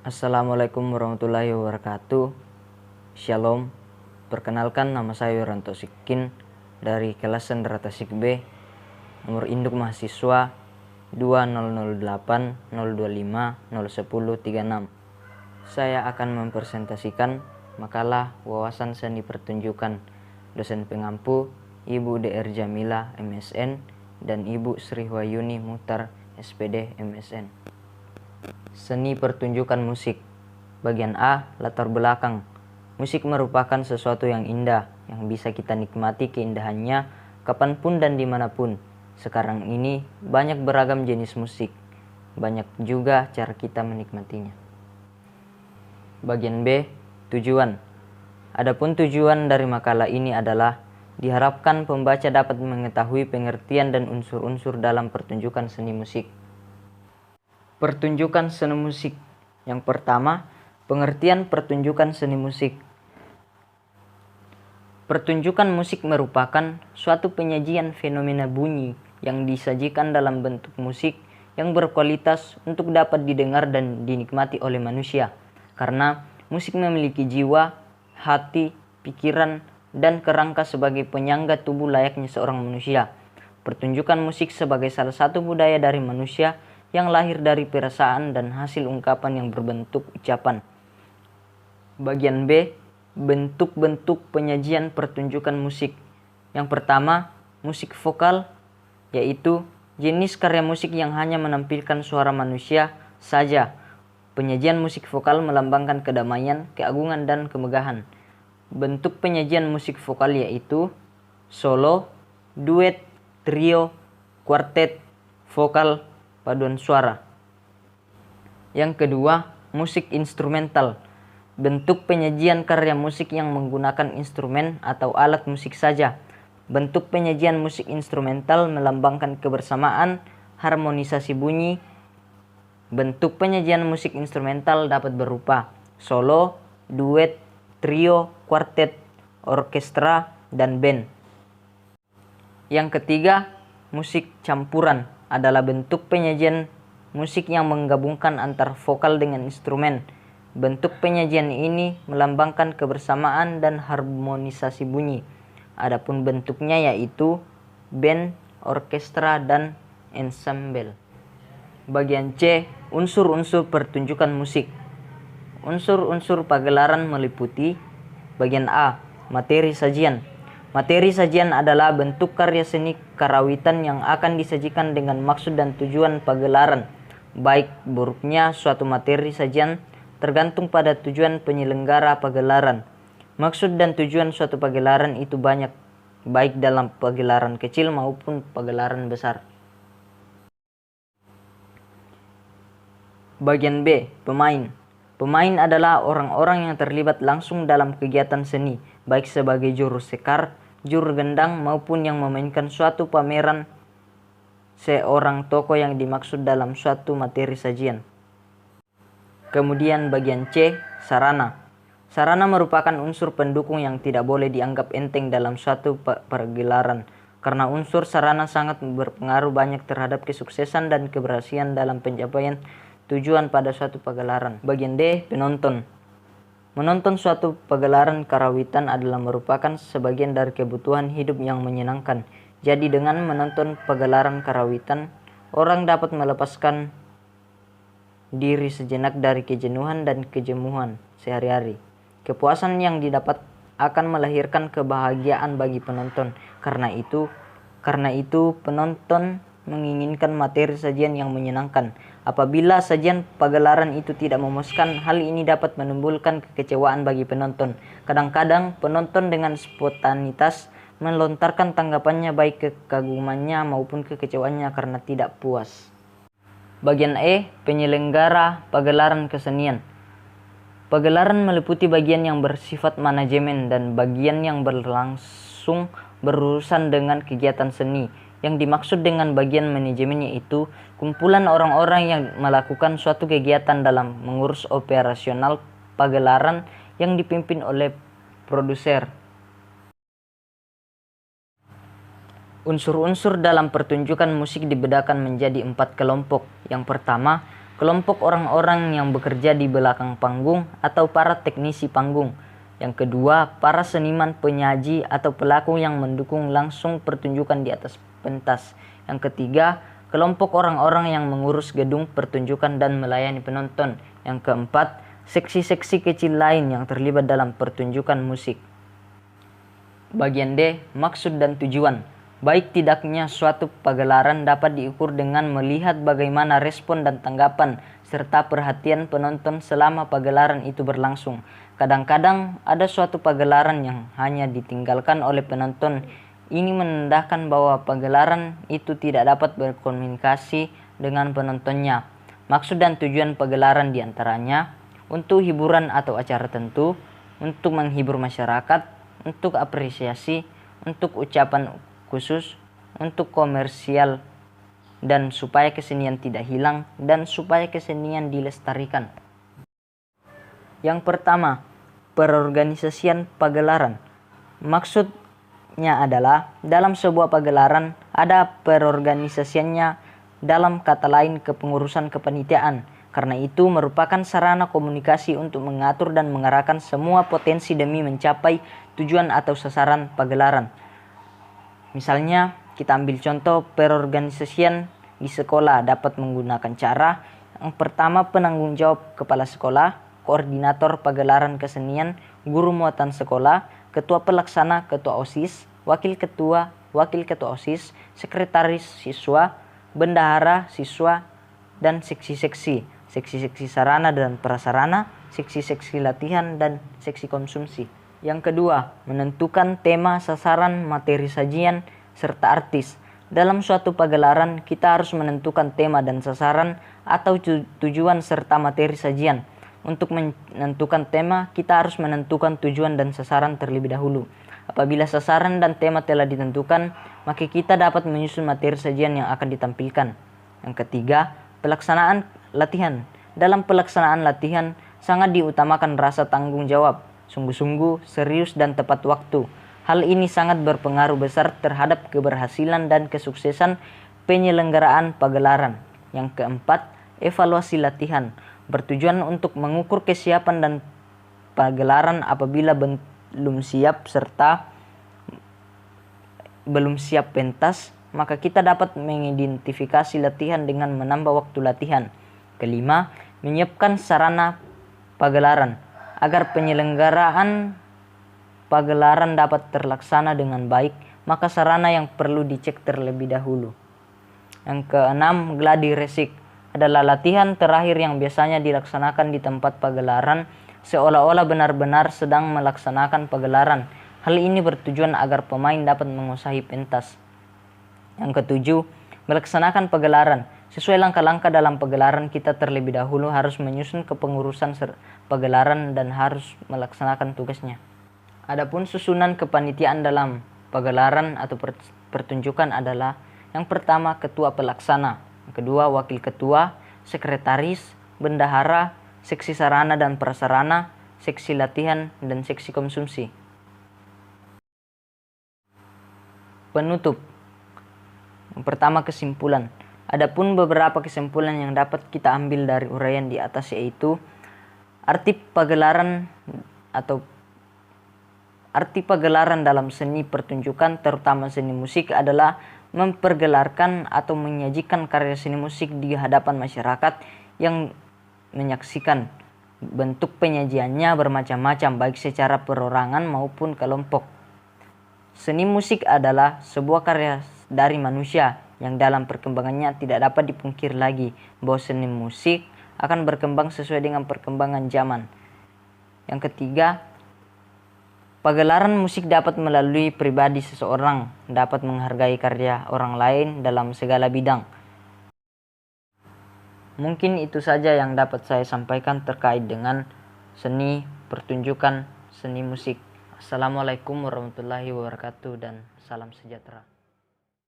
Assalamualaikum warahmatullahi wabarakatuh. Shalom. Perkenalkan, nama saya Wiranto Sikin dari kelas Sendera Tasik B. Nomor induk mahasiswa 200802501036. Saya akan mempresentasikan makalah wawasan seni pertunjukan dosen pengampu Ibu Dr. Jamila MSN dan Ibu Sri Wahyuni Muhtar SPD MSN. Seni pertunjukan musik. Bagian A, latar belakang. Musik merupakan sesuatu yang indah, yang bisa kita nikmati keindahannya kapanpun dan dimanapun. Sekarang ini banyak beragam jenis musik, banyak juga cara kita menikmatinya. Bagian B, tujuan. Adapun tujuan dari makalah ini adalah diharapkan pembaca dapat mengetahui pengertian dan unsur-unsur dalam pertunjukan seni musik. Pertunjukan seni musik. Yang pertama, pengertian pertunjukan seni musik. Pertunjukan musik merupakan suatu penyajian fenomena bunyi yang disajikan dalam bentuk musik yang berkualitas untuk dapat didengar dan dinikmati oleh manusia. Karena musik memiliki jiwa, hati, pikiran, dan kerangka sebagai penyangga tubuh layaknya seorang manusia. Pertunjukan musik sebagai salah satu budaya dari manusia yang lahir dari perasaan dan hasil ungkapan yang berbentuk ucapan. Bagian B, bentuk-bentuk penyajian pertunjukan musik. Yang pertama, musik vokal, yaitu jenis karya musik yang hanya menampilkan suara manusia saja. Penyajian musik vokal melambangkan kedamaian, keagungan, dan kemegahan. Bentuk penyajian musik vokal yaitu solo, duet, trio, kuartet, vokal, paduan suara. Yang kedua, musik instrumental. Bentuk penyajian karya musik yang menggunakan instrumen atau alat musik saja. Bentuk penyajian musik instrumental melambangkan kebersamaan, harmonisasi bunyi. Bentuk penyajian musik instrumental dapat berupa solo, duet, trio, kuartet, orkestra, dan band. Yang ketiga, musik campuran adalah bentuk penyajian musik yang menggabungkan antar vokal dengan instrumen. Bentuk penyajian ini melambangkan kebersamaan dan harmonisasi bunyi. Adapun bentuknya yaitu band, orkestra, dan ensemble. Bagian C, unsur-unsur pertunjukan musik. Unsur-unsur pagelaran meliputi bagian A, materi sajian. Materi sajian adalah bentuk karya seni karawitan yang akan disajikan dengan maksud dan tujuan pagelaran. Baik buruknya suatu materi sajian tergantung pada tujuan penyelenggara pagelaran. Maksud dan tujuan suatu pagelaran itu banyak, baik dalam pagelaran kecil maupun pagelaran besar. Bagian B, pemain. Pemain adalah orang-orang yang terlibat langsung dalam kegiatan seni, baik sebagai juru sekar, juru gendang, maupun yang memainkan suatu pameran seorang tokoh yang dimaksud dalam suatu materi sajian. Kemudian bagian C, sarana. Sarana merupakan unsur pendukung yang tidak boleh dianggap enteng dalam suatu pergelaran, karena unsur sarana sangat berpengaruh banyak terhadap kesuksesan dan keberhasilan dalam pencapaian tujuan pada suatu pagelaran. Bagian D, penonton. Menonton suatu pagelaran karawitan adalah merupakan sebagian dari kebutuhan hidup yang menyenangkan. Jadi dengan menonton pagelaran karawitan, orang dapat melepaskan diri sejenak dari kejenuhan dan kejemuhan sehari-hari. Kepuasan yang didapat akan melahirkan kebahagiaan bagi penonton. Karena itu penonton menginginkan materi sajian yang menyenangkan. Apabila sajian pagelaran itu tidak memuaskan, hal ini dapat menimbulkan kekecewaan bagi penonton. Kadang-kadang penonton dengan spontanitas melontarkan tanggapannya, baik kekagumannya maupun kekecewaannya karena tidak puas. Bagian E, penyelenggara pagelaran kesenian. Pagelaran meliputi bagian yang bersifat manajemen dan bagian yang berlangsung berurusan dengan kegiatan seni. Yang dimaksud dengan bagian manajemen yaitu kumpulan orang-orang yang melakukan suatu kegiatan dalam mengurus operasional pagelaran yang dipimpin oleh produser. Unsur-unsur dalam pertunjukan musik dibedakan menjadi 4 kelompok. Yang pertama, kelompok orang-orang yang bekerja di belakang panggung atau para teknisi panggung. Yang kedua, para seniman penyaji atau pelaku yang mendukung langsung pertunjukan di atas pentas. Yang ketiga, kelompok orang-orang yang mengurus gedung pertunjukan dan melayani penonton. Yang keempat, seksi-seksi kecil lain yang terlibat dalam pertunjukan musik. Bagian D, maksud dan tujuan. Baik tidaknya suatu pagelaran dapat diukur dengan melihat bagaimana respon dan tanggapan serta perhatian penonton selama pagelaran itu berlangsung. Kadang-kadang ada suatu pagelaran yang hanya ditinggalkan oleh penonton. Ini menandakan bahwa pagelaran itu tidak dapat berkomunikasi dengan penontonnya. Maksud dan tujuan pagelaran diantaranya untuk hiburan atau acara tertentu, untuk menghibur masyarakat, untuk apresiasi, untuk ucapan khusus, untuk komersial, dan supaya kesenian tidak hilang dan supaya kesenian dilestarikan. Yang pertama, perorganisasian pagelaran. Maksudnya adalah dalam sebuah pagelaran ada perorganisasiannya, dalam kata lain kepengurusan kepanitiaan. Karena itu merupakan sarana komunikasi untuk mengatur dan mengarahkan semua potensi demi mencapai tujuan atau sasaran pagelaran. Misalnya, kita ambil contoh perorganisasian di sekolah dapat menggunakan cara yang pertama, penanggung jawab kepala sekolah, koordinator pagelaran kesenian, guru muatan sekolah, ketua pelaksana, ketua OSIS, wakil ketua OSIS, sekretaris siswa, bendahara siswa, dan seksi-seksi sarana dan prasarana, seksi-seksi latihan, dan seksi konsumsi. Yang kedua, menentukan tema, sasaran, materi sajian, serta artis. Dalam suatu pagelaran, kita harus menentukan tema dan sasaran atau tujuan serta materi sajian. Untuk menentukan tema, kita harus menentukan tujuan dan sasaran terlebih dahulu. Apabila sasaran dan tema telah ditentukan, maka kita dapat menyusun materi sajian yang akan ditampilkan. Yang ketiga, pelaksanaan latihan. Dalam pelaksanaan latihan, sangat diutamakan rasa tanggung jawab, sungguh-sungguh, serius, dan tepat waktu. Hal ini sangat berpengaruh besar terhadap keberhasilan dan kesuksesan penyelenggaraan pagelaran. Yang keempat, evaluasi latihan. Bertujuan untuk mengukur kesiapan dan pagelaran apabila belum siap serta belum siap pentas, maka kita dapat mengidentifikasi latihan dengan menambah waktu latihan. Kelima, menyiapkan sarana pagelaran. Agar penyelenggaraan pagelaran dapat terlaksana dengan baik, maka sarana yang perlu dicek terlebih dahulu. Yang keenam, gladi resik adalah latihan terakhir yang biasanya dilaksanakan di tempat pagelaran seolah-olah benar-benar sedang melaksanakan pagelaran. Hal ini bertujuan agar pemain dapat menguasai pentas. Yang ketujuh, melaksanakan pagelaran. Sesuai langkah-langkah dalam pagelaran, kita terlebih dahulu harus menyusun kepengurusan pagelaran dan harus melaksanakan tugasnya. Adapun susunan kepanitiaan dalam pagelaran atau pertunjukan adalah yang pertama, ketua pelaksana, yang kedua, wakil ketua, sekretaris, bendahara, seksi sarana dan prasarana, seksi latihan, dan seksi konsumsi. Penutup. Yang pertama, kesimpulan. Adapun beberapa kesimpulan yang dapat kita ambil dari uraian di atas yaitu arti pagelaran dalam seni pertunjukan terutama seni musik adalah mempergelarkan atau menyajikan karya seni musik di hadapan masyarakat yang menyaksikan. Bentuk penyajiannya bermacam-macam baik secara perorangan maupun kelompok. Seni musik adalah sebuah karya dari manusia yang dalam perkembangannya tidak dapat dipungkir lagi bahwa seni musik akan berkembang sesuai dengan perkembangan zaman. Yang ketiga, pagelaran musik dapat melalui pribadi seseorang, dapat menghargai karya orang lain dalam segala bidang. Mungkin itu saja yang dapat saya sampaikan terkait dengan seni pertunjukan, seni musik. Assalamualaikum warahmatullahi wabarakatuh dan salam sejahtera.